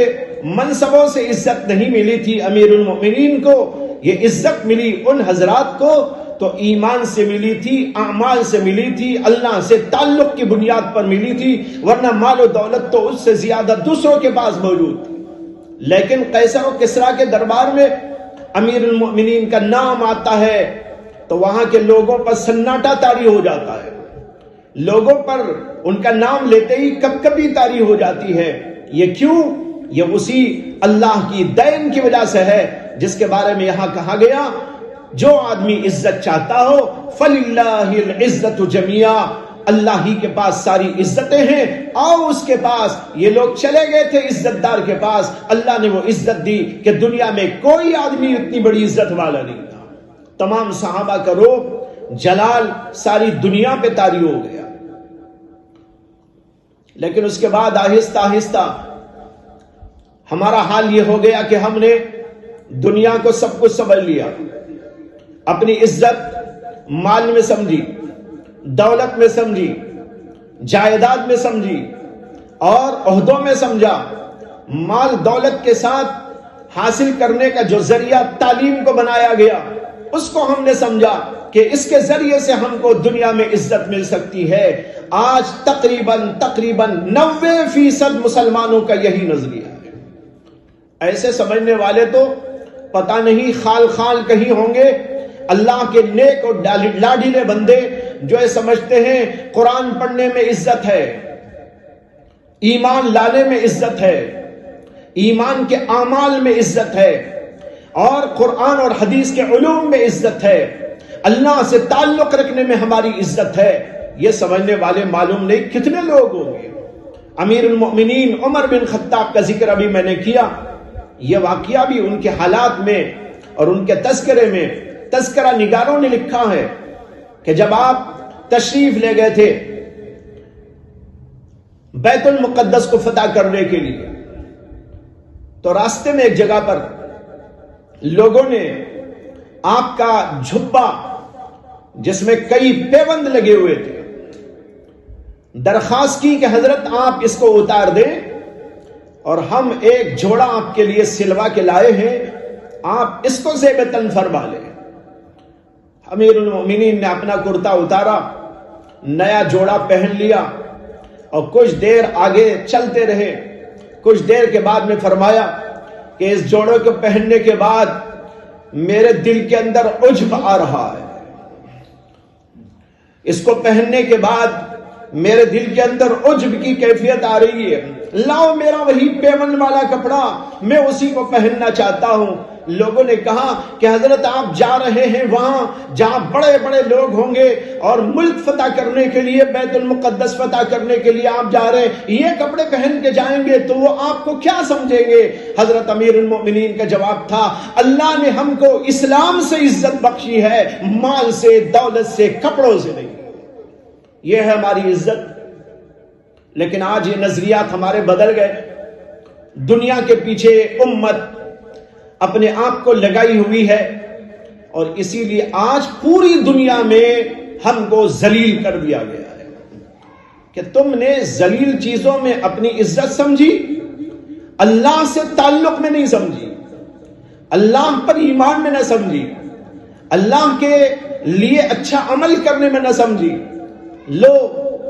منصبوں سے عزت نہیں ملی تھی امیر المومنین کو، یہ عزت ملی ان حضرات کو تو ایمان سے ملی تھی، اعمال سے ملی تھی، اللہ سے تعلق کی بنیاد پر ملی تھی، ورنہ مال و دولت تو اس سے زیادہ دوسروں کے پاس موجود تھی۔ لیکن قیصر و کسریٰ کے دربار میں امیر المؤمنین کا نام آتا ہے تو وہاں کے لوگوں پر سناٹا طاری ہو جاتا ہے، لوگوں پر ان کا نام لیتے ہی کپ کپی طاری ہو جاتی ہے۔ یہ کیوں؟ یہ اسی اللہ کی دین کی وجہ سے ہے جس کے بارے میں یہاں کہا گیا، جو آدمی عزت چاہتا ہو فَلِلَّهِ الْعِزَّةُ جَمِيعًا، اللہ ہی کے پاس ساری عزتیں ہیں، آؤ اس کے پاس۔ یہ لوگ چلے گئے تھے عزت دار کے پاس، اللہ نے وہ عزت دی کہ دنیا میں کوئی آدمی اتنی بڑی عزت والا نہیں تھا۔ تمام صحابہ کا روب جلال ساری دنیا پہ طاری ہو گیا۔ لیکن اس کے بعد آہستہ آہستہ ہمارا حال یہ ہو گیا کہ ہم نے دنیا کو سب کچھ سمجھ لیا، اپنی عزت مال میں سمجھی، دولت میں سمجھی، جائیداد میں سمجھی اور عہدوں میں سمجھا۔ مال دولت کے ساتھ حاصل کرنے کا جو ذریعہ تعلیم کو بنایا گیا، اس کو ہم نے سمجھا کہ اس کے ذریعے سے ہم کو دنیا میں عزت مل سکتی ہے۔ آج تقریباً 90% مسلمانوں کا یہی نظریہ ہے۔ ایسے سمجھنے والے تو پتہ نہیں خال خال کہیں ہوں گے۔ اللہ کے نیک اور لاڈیلے بندے جو یہ سمجھتے ہیں قرآن پڑھنے میں عزت ہے، ایمان لانے میں عزت ہے، ایمان کے اعمال میں عزت ہے، اور قرآن اور حدیث کے علوم میں عزت ہے، اللہ سے تعلق رکھنے میں ہماری عزت ہے، یہ سمجھنے والے معلوم نہیں کتنے لوگ ہوں گے۔ امیر المؤمنین عمر بن خطاب کا ذکر ابھی میں نے کیا، یہ واقعہ بھی ان کے حالات میں اور ان کے تذکرے میں تذکرہ نگاروں نے لکھا ہے کہ جب آپ تشریف لے گئے تھے بیت المقدس کو فتح کرنے کے لیے، تو راستے میں ایک جگہ پر لوگوں نے آپ کا جھبا جس میں کئی پیوند لگے ہوئے تھے درخواست کی کہ حضرت آپ اس کو اتار دیں اور ہم ایک جوڑا آپ کے لیے سلوا کے لائے ہیں، آپ اس کو زیب تن فرما لیں۔ امیر المؤمنین نے اپنا کرتا اتارا، نیا جوڑا پہن لیا اور کچھ دیر آگے چلتے رہے۔ کچھ دیر کے بعد میں فرمایا کہ اس جوڑے کو پہننے کے بعد میرے دل کے اندر عجب آ رہا ہے، اس کو پہننے کے بعد میرے دل کے اندر عجب کی کیفیت آ رہی ہے، لاؤ میرا وہی پیون والا کپڑا، میں اسی کو پہننا چاہتا ہوں۔ لوگوں نے کہا کہ حضرت آپ جا رہے ہیں وہاں جہاں بڑے بڑے لوگ ہوں گے اور ملک فتح کرنے کے لیے، بیت المقدس فتح کرنے کے لیے آپ جا رہے ہیں، یہ کپڑے پہن کے جائیں گے تو وہ آپ کو کیا سمجھیں گے؟ حضرت امیر المؤمنین کا جواب تھا، اللہ نے ہم کو اسلام سے عزت بخشی ہے، مال سے، دولت سے، کپڑوں سے نہیں۔ یہ ہے ہماری عزت۔ لیکن آج یہ نظریات ہمارے بدل گئے۔ دنیا کے پیچھے امت اپنے آپ کو لگائی ہوئی ہے، اور اسی لیے آج پوری دنیا میں ہم کو ذلیل کر دیا گیا ہے کہ تم نے ذلیل چیزوں میں اپنی عزت سمجھی، اللہ سے تعلق میں نہیں سمجھی، اللہ پر ایمان میں نہ سمجھی، اللہ کے لیے اچھا عمل کرنے میں نہ سمجھی۔ لو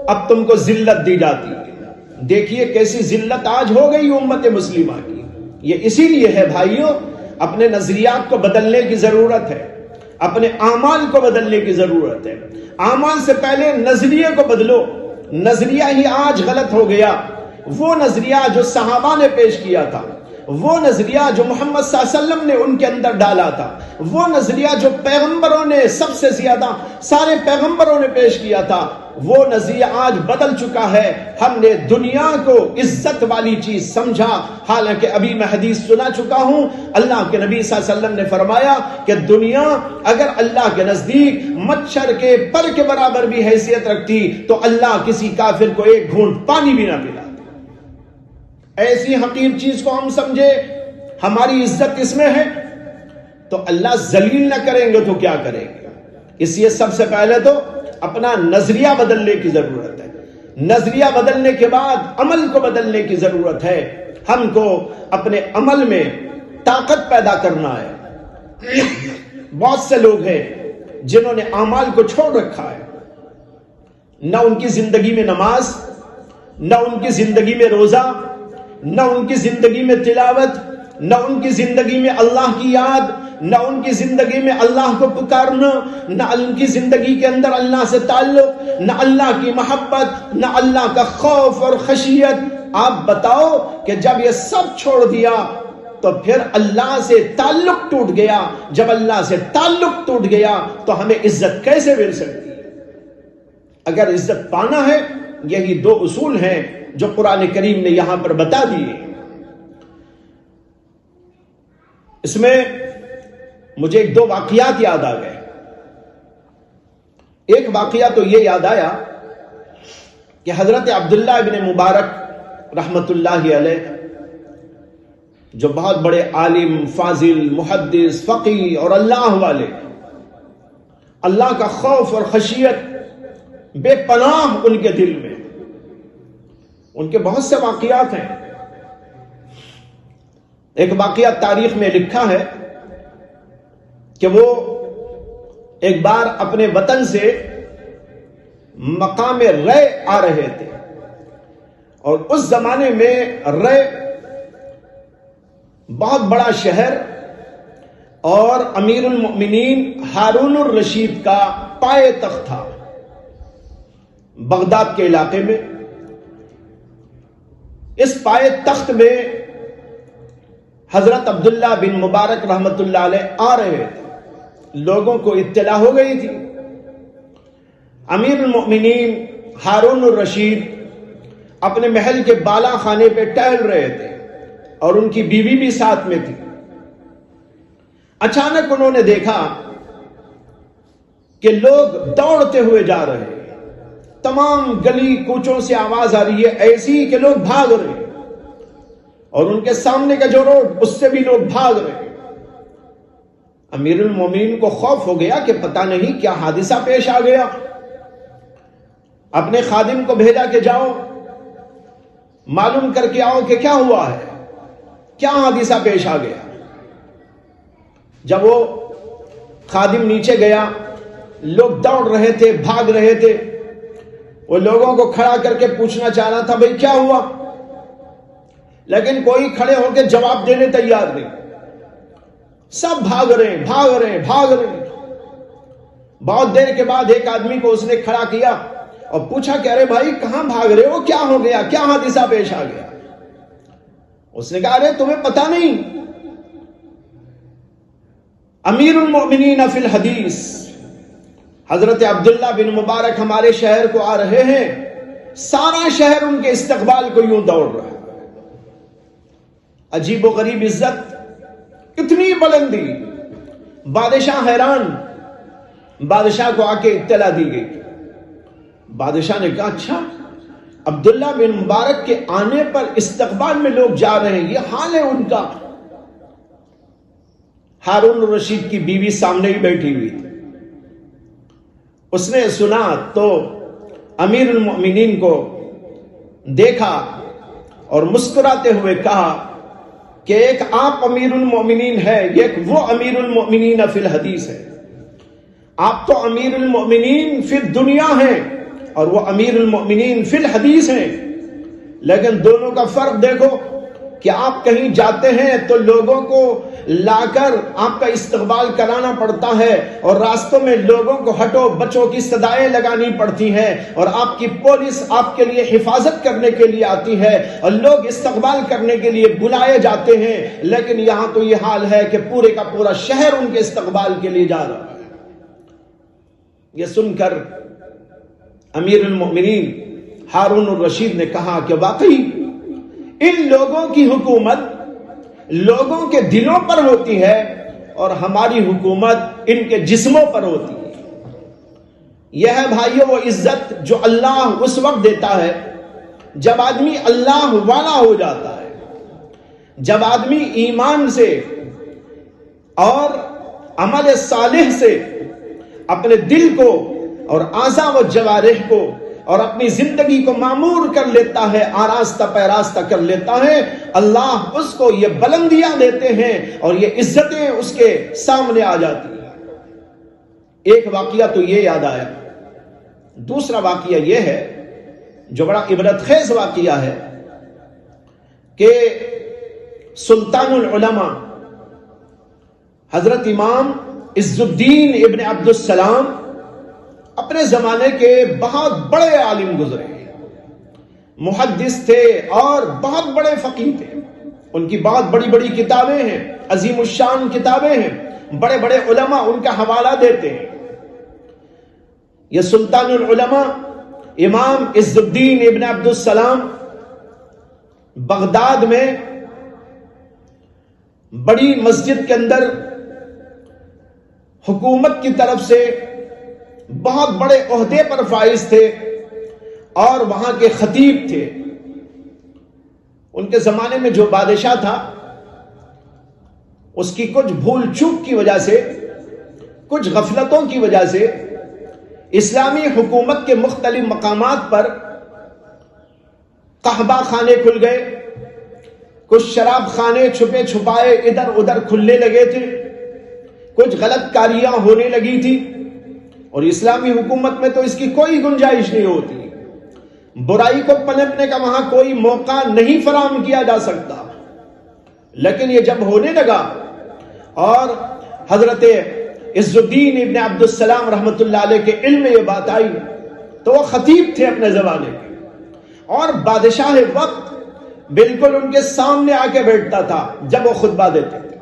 اب تم کو ذلت دی جاتی ہے۔ دیکھیے کیسی ذلت آج ہو گئی امت مسلمہ کی۔ یہ اسی لیے ہے بھائیوں، اپنے نظریات کو بدلنے کی ضرورت ہے، اپنے اعمال کو بدلنے کی ضرورت ہے۔ اعمال سے پہلے نظریے کو بدلو۔ نظریہ ہی آج غلط ہو گیا۔ وہ نظریہ جو صحابہ نے پیش کیا تھا، وہ نظریہ جو محمد صلی اللہ علیہ وسلم نے ان کے اندر ڈالا تھا، وہ نظریہ جو پیغمبروں نے سب سے زیادہ سارے پیغمبروں نے پیش کیا تھا، وہ نظریہ آج بدل چکا ہے۔ ہم نے دنیا کو عزت والی چیز سمجھا، حالانکہ ابھی میں حدیث سنا چکا ہوں، اللہ کے نبی صلی اللہ علیہ وسلم نے فرمایا کہ دنیا اگر اللہ کے نزدیک مچھر کے پر کے برابر بھی حیثیت رکھتی تو اللہ کسی کافر کو ایک گھونٹ پانی بھی نہ پلاتا۔ ایسی حقیر چیز کو ہم سمجھے ہماری عزت اس میں ہے، تو اللہ ذلیل نہ کریں گے تو کیا کریں گے؟ اس لیے سب سے پہلے تو اپنا نظریہ بدلنے کی ضرورت ہے۔ نظریہ بدلنے کے بعد عمل کو بدلنے کی ضرورت ہے۔ ہم کو اپنے عمل میں طاقت پیدا کرنا ہے۔ بہت سے لوگ ہیں جنہوں نے اعمال کو چھوڑ رکھا ہے، نہ ان کی زندگی میں نماز، نہ ان کی زندگی میں روزہ، نہ ان کی زندگی میں تلاوت، نہ ان کی زندگی میں اللہ کی یاد، نہ ان کی زندگی میں اللہ کو پکارنا، نہ ان کی زندگی کے اندر اللہ سے تعلق، نہ اللہ کی محبت، نہ اللہ کا خوف اور خشیت۔ آپ بتاؤ کہ جب یہ سب چھوڑ دیا تو پھر اللہ سے تعلق ٹوٹ گیا۔ جب اللہ سے تعلق ٹوٹ گیا تو ہمیں عزت کیسے مل سکتی ہے؟ اگر عزت پانا ہے، یہی دو اصول ہیں جو قرآن کریم نے یہاں پر بتا دیے۔ اس میں مجھے ایک دو واقعات یاد آ گئے۔ ایک واقعہ تو یہ یاد آیا کہ حضرت عبداللہ ابن مبارک رحمت اللہ علیہ جو بہت بڑے عالم، فاضل، محدث، فقی اور اللہ والے، اللہ کا خوف اور خشیت بے پناہ ان کے دل میں، ان کے بہت سے واقعات ہیں۔ ایک واقعہ تاریخ میں لکھا ہے کہ وہ ایک بار اپنے وطن سے مقام رے آ رہے تھے، اور اس زمانے میں رے بہت بڑا شہر اور امیر المؤمنین ہارون الرشید کا پائے تخت تھا بغداد کے علاقے میں۔ اس پائے تخت میں حضرت عبداللہ بن مبارک رحمت اللہ علیہ آ رہے تھے، لوگوں کو اطلاع ہو گئی تھی۔ امیر المؤمنین ہارون الرشید اپنے محل کے بالا خانے پہ ٹہل رہے تھے اور ان کی بیوی بھی ساتھ میں تھی۔ اچانک انہوں نے دیکھا کہ لوگ دوڑتے ہوئے جا رہے ہیں، تمام گلی کوچوں سے آواز آ رہی ہے ایسی کہ لوگ بھاگ رہے ہیں، اور ان کے سامنے کا جو روڈ اس سے بھی لوگ بھاگ رہے ہیں۔ امیر المومنین کو خوف ہو گیا کہ پتہ نہیں کیا حادثہ پیش آ گیا۔ اپنے خادم کو بھیجا کہ جاؤ معلوم کر کے آؤ کہ کیا ہوا ہے، کیا حادثہ پیش آ گیا۔ جب وہ خادم نیچے گیا، لوگ دوڑ رہے تھے، بھاگ رہے تھے، وہ لوگوں کو کھڑا کر کے پوچھنا چاہ رہا تھا بھئی کیا ہوا، لیکن کوئی کھڑے ہو کے جواب دینے تیار نہیں، سب بھاگ رہے ہیں، بھاگ رہے ہیں، بھاگ رہے ہیں۔ بہت دیر کے بعد ایک آدمی کو اس نے کھڑا کیا اور پوچھا کہ ارے بھائی کہاں بھاگ رہے ہو، کیا ہو گیا، کیا حادثہ پیش آ گیا۔ اس نے کہا ارے تمہیں پتہ نہیں، امیر المؤمنین فی الحدیث حضرت عبداللہ بن مبارک ہمارے شہر کو آ رہے ہیں، سارا شہر ان کے استقبال کو یوں دوڑ رہا ہے۔ عجیب و غریب عزت، اتنی بلندی، بادشاہ حیران۔ بادشاہ کو آ کے اطلاع دی گئی۔ بادشاہ نے کہا اچھا، عبداللہ بن مبارک کے آنے پر استقبال میں لوگ جا رہے ہیں، یہ حال ہے ان کا۔ ہارون الرشید کی بیوی سامنے ہی بیٹھی ہوئی تھی، اس نے سنا تو امیر المؤمنین کو دیکھا اور مسکراتے ہوئے کہا کہ ایک آپ امیر المؤمنین ہے، ایک وہ امیر المؤمنین فی الحدیث ہے۔ آپ تو امیر المؤمنین فی الدنیا ہیں اور وہ امیر المؤمنین فی الحدیث ہیں، لیکن دونوں کا فرق دیکھو کہ آپ کہیں جاتے ہیں تو لوگوں کو لا کر آپ کا استقبال کرانا پڑتا ہے، اور راستوں میں لوگوں کو ہٹو بچو کی صدائیں لگانی پڑتی ہیں، اور آپ کی پولیس آپ کے لیے حفاظت کرنے کے لیے آتی ہے، اور لوگ استقبال کرنے کے لیے بلائے جاتے ہیں، لیکن یہاں تو یہ حال ہے کہ پورے کا پورا شہر ان کے استقبال کے لیے جا رہا ہے۔ یہ سن کر امیر المؤمنین ہارون الرشید نے کہا کہ واقعی ان لوگوں کی حکومت لوگوں کے دلوں پر ہوتی ہے اور ہماری حکومت ان کے جسموں پر ہوتی ہے۔ یہ ہے بھائیو وہ عزت جو اللہ اس وقت دیتا ہے جب آدمی اللہ والا ہو جاتا ہے، جب آدمی ایمان سے اور عمل صالح سے اپنے دل کو اور اعضاء و جوارح کو اور اپنی زندگی کو معمور کر لیتا ہے، آراستہ پیراستہ کر لیتا ہے، اللہ اس کو یہ بلندیاں دیتے ہیں اور یہ عزتیں اس کے سامنے آ جاتی ہیں۔ ایک واقعہ تو یہ یاد آیا، دوسرا واقعہ یہ ہے جو بڑا عبرت خیز واقعہ ہے کہ سلطان العلماء حضرت امام عز الدین ابن عبد السلام اپنے زمانے کے بہت بڑے عالم گزرے، محدث تھے اور بہت بڑے فقیہ تھے، ان کی بہت بڑی بڑی کتابیں ہیں، عظیم الشان کتابیں ہیں، بڑے بڑے علماء ان کا حوالہ دیتے ہیں۔ یہ سلطان العلماء امام عز الدین ابن عبد السلام بغداد میں بڑی مسجد کے اندر حکومت کی طرف سے بہت بڑے عہدے پر فائز تھے اور وہاں کے خطیب تھے۔ ان کے زمانے میں جو بادشاہ تھا اس کی کچھ بھول چوک کی وجہ سے، کچھ غفلتوں کی وجہ سے اسلامی حکومت کے مختلف مقامات پر قحبہ خانے کھل گئے، کچھ شراب خانے چھپے چھپائے ادھر ادھر کھلنے لگے تھے، کچھ غلط کاریاں ہونے لگی تھی، اور اسلامی حکومت میں تو اس کی کوئی گنجائش نہیں ہوتی، برائی کو پنپنے کا وہاں کوئی موقع نہیں فراہم کیا جا سکتا۔ لیکن یہ جب ہونے لگا اور حضرت عز الدین ابن عبد السلام رحمت اللہ علیہ کے علم میں یہ بات آئی تو وہ خطیب تھے اپنے زمانے کے، اور بادشاہ وقت بالکل ان کے سامنے آ کے بیٹھتا تھا جب وہ خطبہ دیتے تھے۔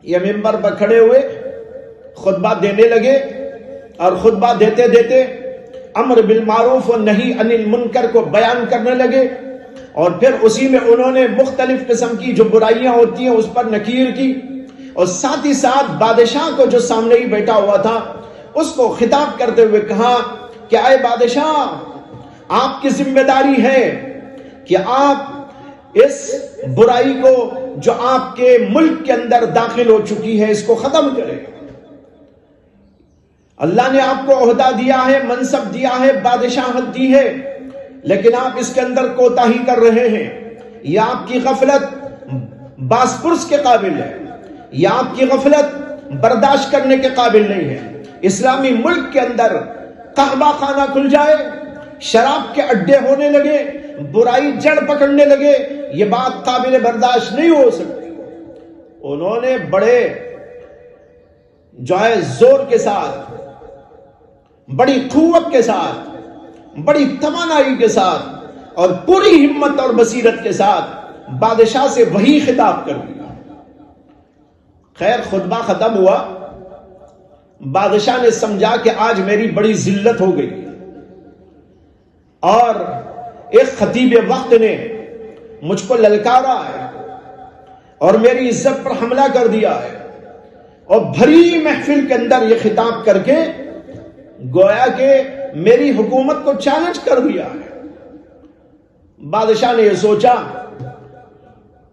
یہ ممبر پر کھڑے ہوئے خطبہ دینے لگے، اور خطبہ دیتے دیتے امر بالمعروف و نہی عن المنکر کو بیان کرنے لگے، اور پھر اسی میں انہوں نے مختلف قسم کی جو برائیاں ہوتی ہیں اس پر نکیر کی، اور ساتھ ہی ساتھ بادشاہ کو جو سامنے ہی بیٹھا ہوا تھا اس کو خطاب کرتے ہوئے کہا کہ اے بادشاہ، آپ کی ذمہ داری ہے کہ آپ اس برائی کو جو آپ کے ملک کے اندر داخل ہو چکی ہے اس کو ختم کریں۔ اللہ نے آپ کو عہدہ دیا ہے، منصب دیا ہے، بادشاہت دی ہے، لیکن آپ اس کے اندر کوتاہی کر رہے ہیں۔ یہ آپ کی غفلت باس پرس کے قابل ہے، یہ آپ کی غفلت برداشت کرنے کے قابل نہیں ہے۔ اسلامی ملک کے اندر قحبہ خانہ کھل جائے، شراب کے اڈے ہونے لگے، برائی جڑ پکڑنے لگے، یہ بات قابل برداشت نہیں ہو سکتی۔ انہوں نے بڑے جو ہے زور کے ساتھ، بڑی قوت کے ساتھ، بڑی توانائی کے ساتھ اور پوری ہمت اور بصیرت کے ساتھ بادشاہ سے وہی خطاب کر دیا۔ خیر خطبہ ختم ہوا، بادشاہ نے سمجھا کہ آج میری بڑی ذلت ہو گئی، اور ایک خطیب وقت نے مجھ کو للکارا ہے اور میری عزت پر حملہ کر دیا ہے، اور بھری محفل کے اندر یہ خطاب کر کے گویا کہ میری حکومت کو چیلنج کر دیا ہے۔ بادشاہ نے یہ سوچا،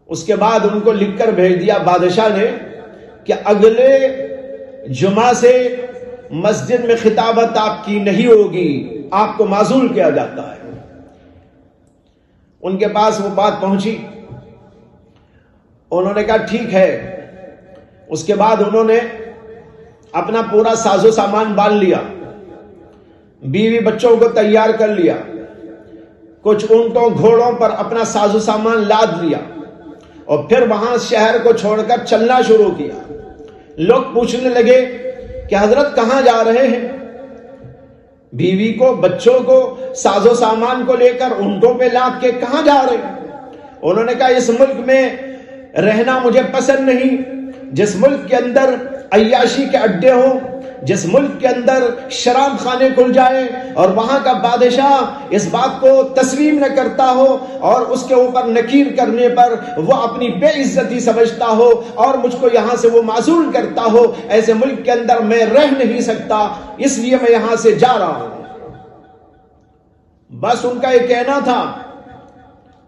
اس کے بعد ان کو لکھ کر بھیج دیا بادشاہ نے کہ اگلے جمعہ سے مسجد میں خطابت آپ کی نہیں ہوگی، آپ کو معزول کیا جاتا ہے۔ ان کے پاس وہ بات پہنچی، انہوں نے کہا ٹھیک ہے۔ اس کے بعد انہوں نے اپنا پورا ساز و سامان بال لیا، بیوی بچوں کو تیار کر لیا، کچھ اونٹوں گھوڑوں پر اپنا ساز و سامان لاد لیا، اور پھر وہاں شہر کو چھوڑ کر چلنا شروع کیا۔ لوگ پوچھنے لگے کہ حضرت کہاں جا رہے ہیں؟ بیوی کو، بچوں کو، ساز و سامان کو لے کر اونٹوں پہ لاد کے کہاں جا رہے ہیں؟ انہوں نے کہا اس ملک میں رہنا مجھے پسند نہیں، جس ملک کے اندر عیاشی کے اڈے ہوں، جس ملک کے اندر شراب خانے کھل جائے اور وہاں کا بادشاہ اس بات کو تسلیم نہ کرتا ہو اور اس کے اوپر نکیر کرنے پر وہ اپنی بے عزتی سمجھتا ہو اور مجھ کو یہاں سے وہ معزول کرتا ہو، ایسے ملک کے اندر میں رہ نہیں سکتا، اس لیے میں یہاں سے جا رہا ہوں۔ بس ان کا یہ کہنا تھا،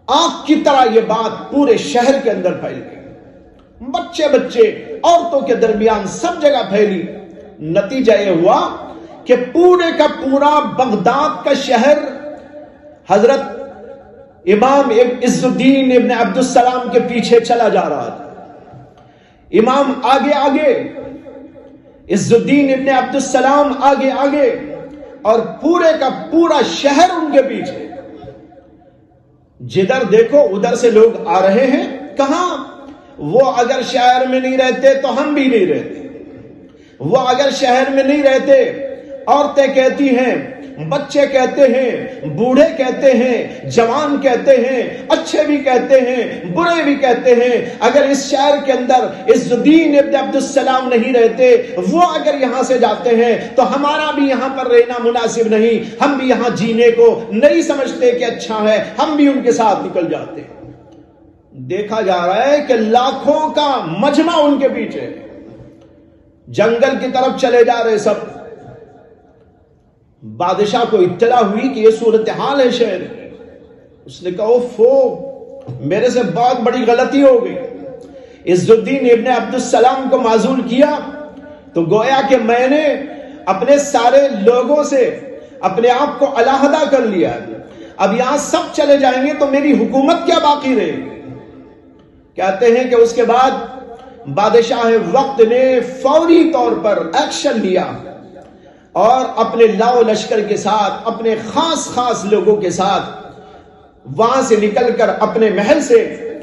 آگ کی طرح یہ بات پورے شہر کے اندر پھیل گئی، بچے بچے عورتوں کے درمیان سب جگہ پھیلی۔ نتیجہ یہ ہوا کہ پورے کا پورا بغداد کا شہر حضرت امام عز الدین ابن عبد السلام کے پیچھے چلا جا رہا تھا۔ امام آگے آگے، عز الدین ابن عبد السلام آگے آگے، اور پورے کا پورا شہر ان کے پیچھے۔ جدھر دیکھو ادھر سے لوگ آ رہے ہیں۔ کہاں؟ وہ اگر شہر میں نہیں رہتے تو ہم بھی نہیں رہتے، وہ اگر شہر میں نہیں رہتے، عورتیں کہتی ہیں، بچے کہتے ہیں، بوڑھے کہتے ہیں، جوان کہتے ہیں، اچھے بھی کہتے ہیں، برے بھی کہتے ہیں، اگر اس شہر کے اندر عز الدین ابن عبد السلام نہیں رہتے، وہ اگر یہاں سے جاتے ہیں تو ہمارا بھی یہاں پر رہنا مناسب نہیں، ہم بھی یہاں جینے کو نہیں سمجھتے کہ اچھا ہے، ہم بھی ان کے ساتھ نکل جاتے ہیں۔ دیکھا جا رہا ہے کہ لاکھوں کا مجمع ان کے پیچھے، جنگل کی طرف چلے جا رہے سب۔ بادشاہ کو اطلاع ہوئی کہ یہ صورتحال ہے شہر کی۔ اس نے کہا اوفو، میرے سے بہت بڑی غلطی ہو گئی، عز الدین ابن عبدالسلام کو معزول کیا تو گویا کہ میں نے اپنے سارے لوگوں سے اپنے آپ کو علیحدہ کر لیا، اب یہاں سب چلے جائیں گے تو میری حکومت کیا باقی رہے گی؟ کہتے ہیں کہ اس کے بعد بادشاہ وقت نے فوری طور پر ایکشن لیا اور اپنے لاؤ لشکر کے ساتھ، اپنے خاص لوگوں کے ساتھ وہاں سے نکل کر اپنے محل سے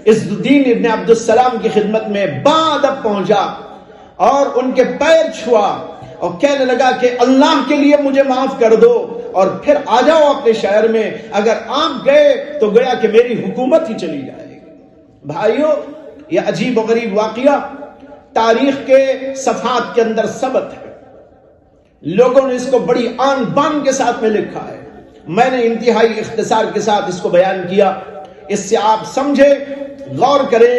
عز الدین ابن عبدالسلام کی خدمت میں بادب پہنچا اور ان کے پیر چھوا اور کہنے لگا کہ اللہ کے لیے مجھے معاف کر دو اور پھر آ جاؤ اپنے شہر میں، اگر آپ گئے تو گویا کہ میری حکومت ہی چلی جائے گی۔ بھائیو، یہ عجیب و غریب واقعہ تاریخ کے صفحات کے اندر ثبت ہے، لوگوں نے اس کو بڑی آن بان کے ساتھ میں لکھا ہے، میں نے انتہائی اختصار کے ساتھ اس کو بیان کیا۔ اس سے آپ سمجھے، غور کریں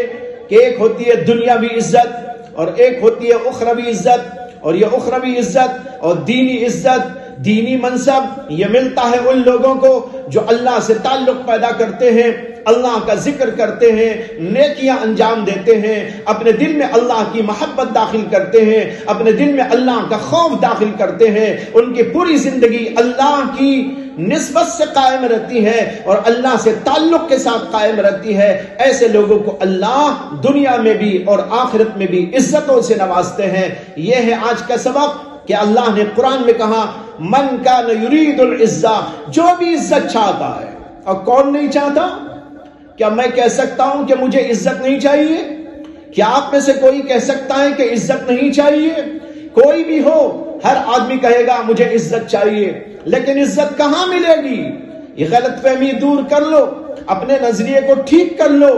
کہ ایک ہوتی ہے دنیاوی عزت اور ایک ہوتی ہے اخروی عزت، اور یہ اخروی عزت اور دینی عزت، دینی منصب، یہ ملتا ہے ان لوگوں کو جو اللہ سے تعلق پیدا کرتے ہیں، اللہ کا ذکر کرتے ہیں، نیکیاں انجام دیتے ہیں، اپنے دل میں اللہ کی محبت داخل کرتے ہیں، اپنے دل میں اللہ کا خوف داخل کرتے ہیں، ان کی پوری زندگی اللہ کی نسبت سے قائم رہتی ہے اور اللہ سے تعلق کے ساتھ قائم رہتی ہے۔ ایسے لوگوں کو اللہ دنیا میں بھی اور آخرت میں بھی عزتوں سے نوازتے ہیں۔ یہ ہے آج کا سبق کہ اللہ نے قرآن میں کہا من کان یرید العزہ، جو بھی عزت چاہتا ہے، اور کون نہیں چاہتا؟ کیا میں کہہ سکتا ہوں کہ مجھے عزت نہیں چاہیے؟ کیا آپ میں سے کوئی کہہ سکتا ہے کہ عزت نہیں چاہیے؟ کوئی بھی ہو، ہر آدمی کہے گا مجھے عزت چاہیے، لیکن عزت کہاں ملے گی؟ یہ غلط فہمی دور کر لو، اپنے نظریے کو ٹھیک کر لو۔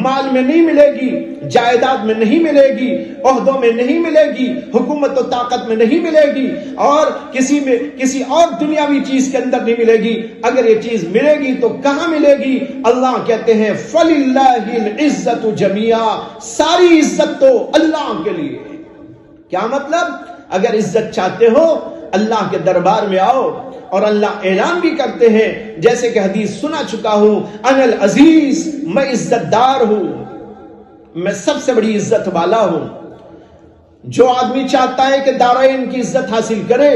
مال میں نہیں ملے گی، جائیداد میں نہیں ملے گی، عہدوں میں نہیں ملے گی، حکومت و طاقت میں نہیں ملے گی، اور کسی اور دنیاوی چیز کے اندر نہیں ملے گی۔ اگر یہ چیز ملے گی تو کہاں ملے گی؟ اللہ کہتے ہیں فَلِلَّهِ الْعِزَّةُ جَمِيعًا، ساری عزت تو اللہ کے لیے۔ کیا مطلب؟ اگر عزت چاہتے ہو اللہ کے دربار میں آؤ، اور اللہ اعلان بھی کرتے ہیں، جیسے کہ حدیث سنا چکا ہوں، انا العزیز، میں عزت دار ہوں، میں سب سے بڑی عزت والا ہوں۔ جو آدمی چاہتا ہے کہ دارین کی عزت حاصل کرے،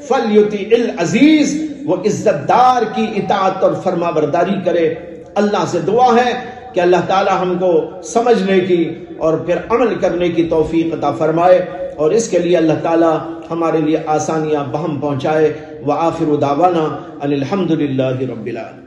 فَلْيُطِعِ الْعَزِیز، وہ عزت دار کی اطاعت اور فرما برداری کرے۔ اللہ سے دعا ہے کہ اللہ تعالی ہم کو سمجھنے کی اور پھر عمل کرنے کی توفیق عطا فرمائے، اور اس کے لیے اللہ تعالی ہمارے لیے آسانیاں بہم پہنچائے۔ وآخر دعوانا ان الحمد للہ رب العالمین۔